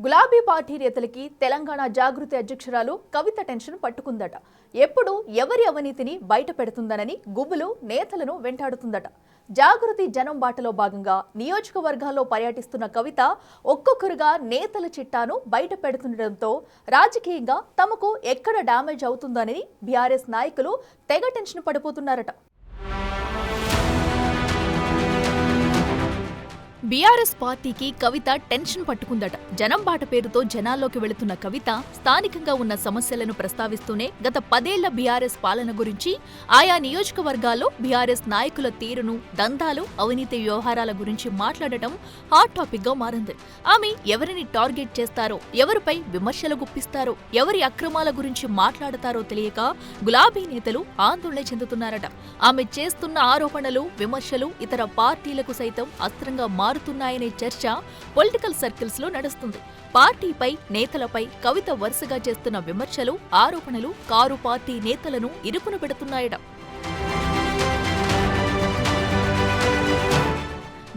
గులాబీ పార్టీ నేతలకి తెలంగాణ జాగృతి అధ్యక్షురాలు కవిత టెన్షన్ పట్టుకుందట. ఎప్పుడు ఎవరి అవినీతిని బయట పెడుతుందనని గుబులు నేతలను వెంటాడుతుందట. జాగృతి జనం బాటలో భాగంగా నియోజకవర్గాల్లో పర్యటిస్తున్న కవిత ఒక్కొక్కరుగా నేతల చిట్టాను బయట పెడుతుండటంతో రాజకీయంగా తమకు ఎక్కడ డ్యామేజ్ అవుతుందనని బీఆర్ఎస్ నాయకులు తెగ టెన్షన్ పడిపోతున్నారట. బీఆర్ఎస్ పార్టీకి కవిత టెన్షన్ పట్టుకుందట. జనం బాట పేరుతో జనాల్లోకి వెళుతున్న కవిత స్థానికంగా ఉన్న సమస్యలను ప్రస్తావిస్తూనే గత 10 ఏళ్ల బీఆర్ఎస్ పాలన గురించి, ఆయా నియోజకవర్గాల్లో బీఆర్ఎస్ నాయకుల తీరును, దందాలు, అవినీతి వ్యవహారాల గురించి మాట్లాడటం హాట్ టాపిక్ గా మారింది. ఆమె ఎవరిని టార్గెట్ చేస్తారో, ఎవరిపై విమర్శలు గుప్పిస్తారో, ఎవరి అక్రమాల గురించి మాట్లాడతారో తెలియక గులాబీ నేతలు ఆందోళన చెందుతున్నారట. ఆమె చేస్తున్న ఆరోపణలు, విమర్శలు ఇతర పార్టీలకు సైతం అస్త్రంగా మారుతున్నాయనే చర్చ పొలిటికల్ సర్కిల్స్ లో నడుస్తుంది. పార్టీపై, నేతలపై కవిత వరుసగా చేస్తున్న విమర్శలు, ఆరోపణలు కారు పార్టీ నేతలను ఇరుకున పెడుతున్నాయట.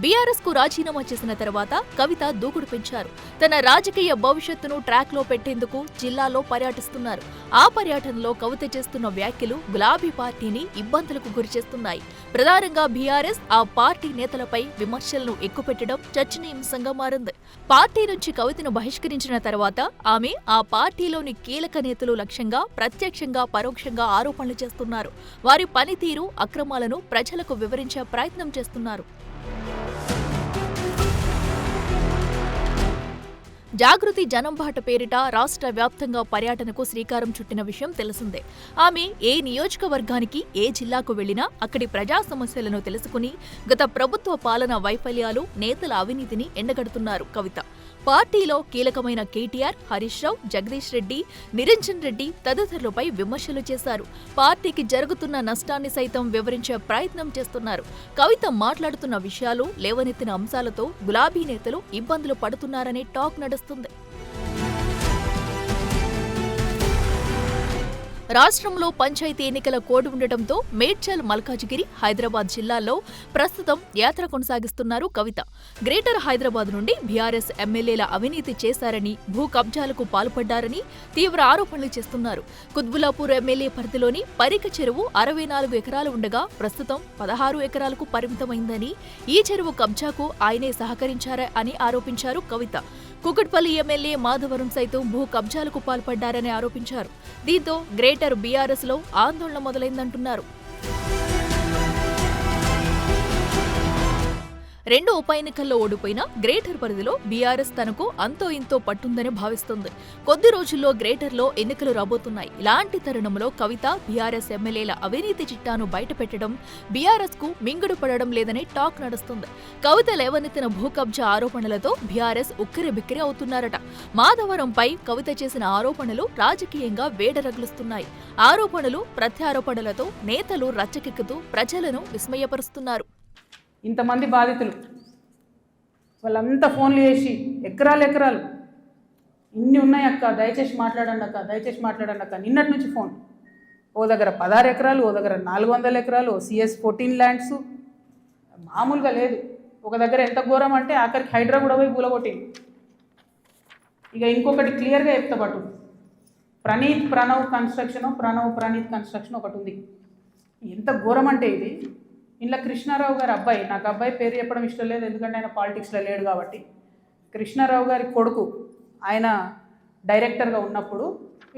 బీఆర్ఎస్ కు రాజీనామా చేసిన తర్వాత కవిత దూకుడు పెంచారు. తన రాజకీయ భవిష్యత్తును ట్రాక్ లో పెట్టేందుకు జిల్లాలో పర్యటిస్తున్నారు. ఆ పర్యటనలో కవిత చేస్తున్న వ్యాఖ్యలు గులాబీ పార్టీని ఇబ్బందులకు గురిచేస్తున్నాయి. ప్రధానంగా బీఆర్ఎస్ ఆ పార్టీ నేతలపై విమర్శలను ఎక్కుపెట్టడం చర్చనీయాంశంగా మారింది. పార్టీ నుంచి కవితను బహిష్కరించిన తర్వాత ఆమె ఆ పార్టీలోని కీలక నేతలు లక్ష్యంగా ప్రత్యక్షంగా, పరోక్షంగా ఆరోపణలు చేస్తున్నారు. వారి పనితీరు, అక్రమాలను ప్రజలకు వివరించే ప్రయత్నం చేస్తున్నారు. జాగృతి జనం బాట పేరిట రాష్ట్ర వ్యాప్తంగా పర్యటనకు శ్రీకారం చుట్టిన విషయం తెలిసిందే. ఆమె ఏ నియోజకవర్గానికి, ఏ జిల్లాకు వెళ్లినా అక్కడి ప్రజా సమస్యలను తెలుసుకుని గత ప్రభుత్వ పాలన వైఫల్యాలు, నేతల అవినీతిని ఎండగడుతున్నారు కవిత. పార్టీలో కీలకమైన కేటీఆర్, హరీష్ రావు, జగదీష్ రెడ్డి, నిరంజన్ రెడ్డి తదితరులపై విమర్శలు చేశారు. పార్టీకి జరుగుతున్న నష్టాన్ని సైతం వివరించే ప్రయత్నం చేస్తున్నారు. కవిత మాట్లాడుతున్న విషయాలు, లేవనెత్తిన అంశాలతో గులాబీ నేతలు ఇబ్బందులు పడుతున్నారనే టాక్ నడుస్తుంది. రాష్ట్రంలో పంచాయతీ ఎన్నికల కోడ్ ఉండటంతో మేడ్చల్, మల్కాజిగిరి, హైదరాబాద్ జిల్లాల్లో ప్రస్తుతం యాత్ర కొనసాగిస్తున్నారు కవిత. గ్రేటర్ హైదరాబాద్ నుండి బీఆర్ఎస్ ఎమ్మెల్యేల అవినీతి చేశారని, భూ కబ్జాలకు పాల్పడ్డారని తీవ్ర ఆరోపణలు చేస్తున్నారు. కుత్బుల్లాపూర్ ఎమ్మెల్యే పరిధిలోని పరిక చెరువు 64 ఎకరాలు ఉండగా ప్రస్తుతం 16 ఎకరాలకు పరిమితమైందని, ఈ చెరువు కబ్జాకు ఆయనే సహకరించారా అని ఆరోపించారు కవిత. కుకట్పల్లి ఎమ్మెల్యే మాధవరం సైతం భూ కబ్జాలకు పాల్పడ్డారని ఆరోపించారు. దీంతో గ్రేటర్ బీఆర్ఎస్ లో ఆందోళన మొదలైందంటున్నారు. 2 ఉప ఎన్నికల్లో ఓడిపోయిన గ్రేటర్ పరిధిలో బీఆర్ఎస్ తనకు అంతో ఇంతో పట్టుందని భావిస్తుంది. కొద్ది రోజుల్లో గ్రేటర్లో ఎన్నికలు రాబోతున్నాయి. ఇలాంటి తరుణంలో కవిత బీఆర్ఎస్ ఎమ్మెల్యేల అవినీతి చిట్టాను బయటపెట్టడం బీఆర్ఎస్ కు మింగుడు పడడం లేదనే టాక్ నడుస్తుంది. కవిత లేవనెత్తిన భూ కబ్జా ఆరోపణలతో బీఆర్ఎస్ ఉక్కిరిబిక్కిరి అవుతున్నారట. మాధవరంపై కవిత చేసిన ఆరోపణలు రాజకీయంగా వేడరగులుస్తున్నాయి. ఆరోపణలు, ప్రత్యారోపణలతో నేతలు రచ్చకెక్కుతూ ప్రజలను విస్మయపరుస్తున్నారు. ఇంతమంది బాధితులు వాళ్ళంతా ఫోన్లు చేసి ఎకరాలు ఇన్ని ఉన్నాయి అక్క, దయచేసి మాట్లాడండి అక్క, దయచేసి మాట్లాడండి అక్క. నిన్నటి నుంచి ఫోన్. ఓ దగ్గర 16 ఎకరాలు, ఓ దగ్గర 400 ఎకరాలు, CS 14 ల్యాండ్స్. మామూలుగా లేదు. ఒక దగ్గర ఎంత ఘోరం అంటే ఆఖరికి హైడ్రా కూడా పోయి కూలగొట్టింది. ఇక ఇంకొకటి క్లియర్గా చెప్తా పట్టు. ప్రణీత్ కన్స్ట్రక్షన్ ఒకటి ఉంది. ఎంత ఘోరం అంటే ఇది, ఇంట్లో కృష్ణారావు గారి అబ్బాయి, నాకు అబ్బాయి పేరు చెప్పడం ఇష్టం లేదు ఎందుకంటే ఆయన పాలిటిక్స్లో లేడు కాబట్టి, కృష్ణారావు గారి కొడుకు ఆయన డైరెక్టర్గా ఉన్నప్పుడు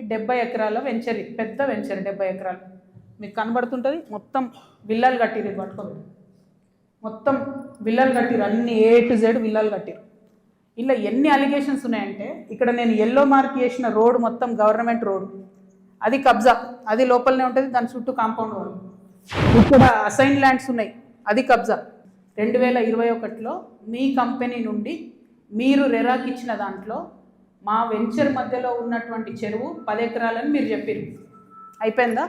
ఈ 70 ఎకరాల వెంచర్, పెద్ద వెంచర్ 70 ఎకరాలు మీకు కనబడుతుంటుంది. మొత్తం విల్లాలు కట్టిరు, ఇది పట్టుకోండి. మొత్తం విల్లాలు కట్టిరు, అన్ని A to Z విల్లాలు కట్టిరు. ఇలా ఎన్ని అలిగేషన్స్ ఉన్నాయంటే, ఇక్కడ నేను ఎల్లో మార్క్ చేసిన రోడ్ మొత్తం గవర్నమెంట్ రోడ్, అది కబ్జా, అది లోపలనే ఉంటుంది, దాని చుట్టూ కాంపౌండ్ వాళ్ళు. ఇక్కడ అసైన్ ల్యాండ్స్ ఉన్నాయి, అది కబ్జా. 2021లో మీ కంపెనీ నుండి మీరు రెరాకి ఇచ్చిన దాంట్లో మా వెంచర్ మధ్యలో ఉన్నటువంటి చెరువు 10 ఎకరాలని మీరు చెప్పారు. అయిపోయిందా?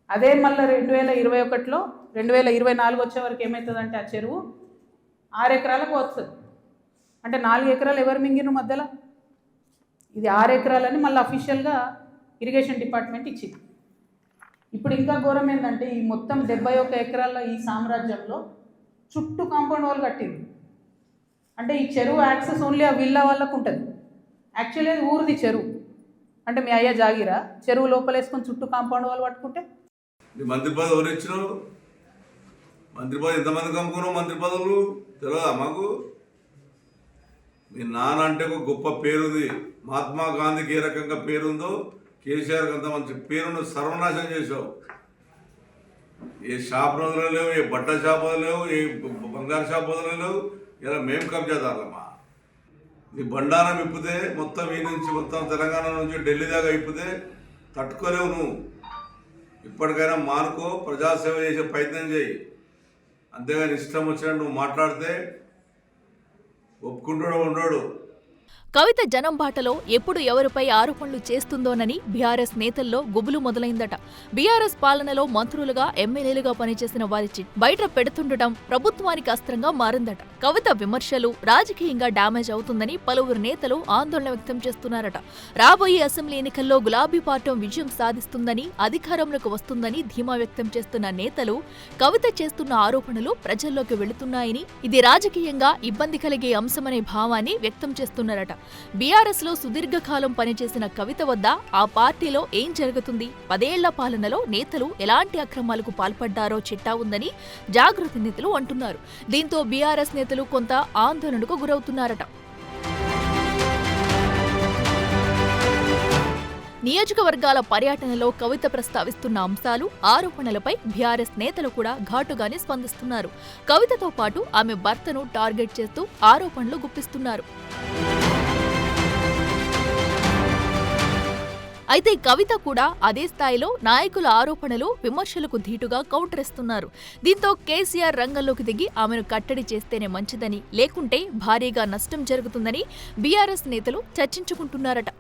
అదే మళ్ళీ 2021లో 2024 వచ్చే వరకు ఏమవుతుందంటే ఆ చెరువు 6 ఎకరాలకు వస్తుంది. అంటే 4 ఎకరాలు ఎవరు మింగిన మధ్యలో? ఇది 6 ఎకరాలని మళ్ళీ అఫీషియల్గా ఇరిగేషన్ డిపార్ట్మెంట్ ఇచ్చింది. ఇప్పుడు ఇంకా ఘోరం ఏంటంటే, ఈ మొత్తం 71 ఎకరాల ఈ సామ్రాజ్యంలో చుట్టూ కాంపౌండ్ వాల్ కట్టింది. అంటే ఈ చెరువు యాక్సెస్ ఓన్లీ ఆ విల్లా వాళ్ళకు ఉంటుంది. యాక్చువల్లీ అది ఊరిది చెరువు. అంటే మీ అయ్యా జాగిరా చెరువు లోపలేసుకొని చుట్టూ కాంపౌండ్ వాళ్ళు పట్టుకుంటే మంత్రి పదవి ఎవరు ఇచ్చినావు? మంత్రి పదవి ఎంతమందికి అమ్ముకున్నావు? మంత్రి పదవులు తెలియదా మాకు? మీ నాన్న అంటే ఒక గొప్ప పేరుంది. మహాత్మా గాంధీకి ఏ రకంగా పేరుందో కేసీఆర్కి అంత మంచి పేరును సర్వనాశనం చేసావు. ఏ షాప్ వదలలేవు, ఏ బట్ట షాప్ వదలలేవు, ఏ బంగారు షాప్ వదలలేవు. ఇలా మేము కబ్జాదారులమ్మా. నీ బండారం ఇప్పితే మొత్తం ఈ నుంచి మొత్తం తెలంగాణ నుంచి ఢిల్లీ దాకా ఇప్పితే తట్టుకోలేవు నువ్వు. ఇప్పటికైనా మానుకో, ప్రజాసేవ చేసే ప్రయత్నం చేయి. అంతేగాని ఇష్టం వచ్చినట్టు నువ్వు మాట్లాడితే ఒప్పుకుంటాడు ఉండడు. కవిత జనం బాటలో ఎప్పుడు ఎవరిపై ఆరోపణలు చేస్తుందోనని బీఆర్ఎస్ నేతల్లో గుబులు మొదలైందట. బీఆర్ఎస్ పాలనలో మంత్రులుగా, ఎమ్మెల్యేలుగా పనిచేసిన వారి బయట పెడుతుండటం ప్రభుత్వానికి అస్త్రంగా మారిందట. కవిత విమర్శలు రాజకీయంగా డ్యామేజ్ అవుతుందని పలువురు నేతలు ఆందోళన వ్యక్తం చేస్తున్నారట. రాబోయే అసెంబ్లీ ఎన్నికల్లో గులాబీ పార్టీ విజయం సాధిస్తుందని, అధికారంలోకి వస్తుందని ధీమా వ్యక్తం చేస్తున్న నేతలు కవిత చేస్తున్న ఆరోపణలు ప్రజల్లోకి వెళుతున్నాయని, ఇది రాజకీయంగా ఇబ్బంది కలిగే అంశమనే భావాన్ని వ్యక్తం చేస్తున్నారట. బీఆర్ఎస్ లో సుదీర్ఘకాలం పనిచేసిన కవిత వద్ద ఆ పార్టీలో ఏం జరుగుతుంది, 10 ఏళ్ల పాలనలో నేతలు ఎలాంటి అక్రమాలకు పాల్పడ్డారో చిట్టా ఉందని జాగృతి నేతలు అంటున్నారు. దీంతో బీఆర్ఎస్ నేతలు కొంత ఆందోళనకు గురవుతున్నారట. నియోజకవర్గాల పర్యటనలో కవిత ప్రస్తావిస్తున్న అంశాలు, ఆరోపణలపై బీఆర్ఎస్ నేతలు కూడా ఘాటుగానే స్పందిస్తున్నారు. కవితతో పాటు ఆమె భర్తను టార్గెట్ చేస్తూ ఆరోపణలు గుప్పిస్తున్నారు. అయితే కవిత కూడా అదే స్థాయిలో నాయకుల ఆరోపణలు, విమర్శలకు ధీటుగా కౌంటర్ ఇస్తున్నారు. దీంతో కేసీఆర్ రంగంలోకి దిగి ఆమెను కట్టడి చేస్తేనే మంచిదని, లేకుంటే భారీగా నష్టం జరుగుతుందని బీఆర్ఎస్ నేతలు చర్చించుకుంటున్నారట.